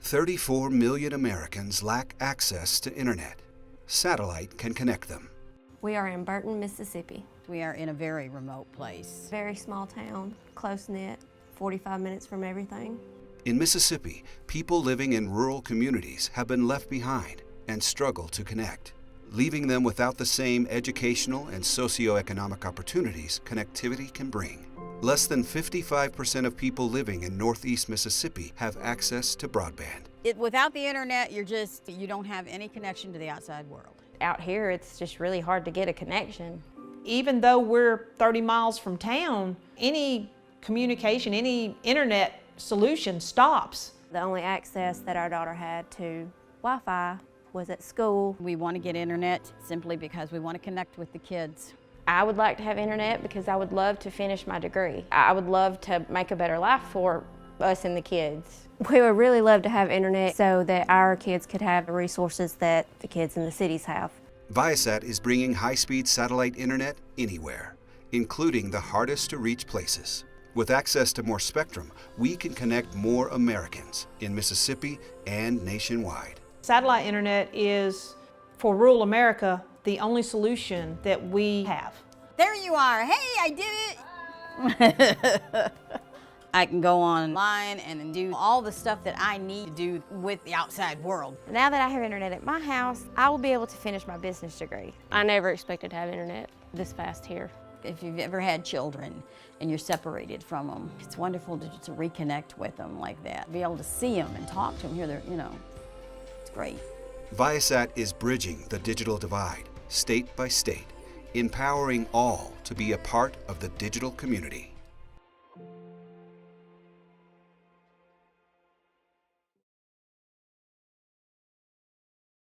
34 million Americans lack access to internet. Satellite can connect them. We are in Burton, Mississippi. We are in a very remote place. Very small town, close-knit, 45 minutes from everything. In Mississippi, people living in rural communities have been left behind and struggle to connect, leaving them without the same educational and socioeconomic opportunities connectivity can bring. Less than 55% of people living in Northeast Mississippi have access to broadband. Without the internet, you don't have any connection to the outside world. Out here, it's just really hard to get a connection. Even though we're 30 miles from town, any communication, any internet solution stops. The only access that our daughter had to Wi-Fi was at school. We want to get internet simply because we want to connect with the kids. I would like to have internet because I would love to finish my degree. I would love to make a better life for us and the kids. We would really love to have internet so that our kids could have the resources that the kids in the cities have. Viasat is bringing high-speed satellite internet anywhere, including the hardest to reach places. With access to more spectrum, we can connect more Americans in Mississippi and nationwide. Satellite internet is, for rural America, the only solution that we have. There you are. Hey, I did it. I can go online and do all the stuff that I need to do with the outside world. Now that I have internet at my house, I will be able to finish my business degree. I never expected to have internet this fast here. If you've ever had children and you're separated from them, it's wonderful to reconnect with them like that. Be able to see them and talk to them, hear their, it's great. Viasat is bridging the digital divide, state by state, empowering all to be a part of the digital community.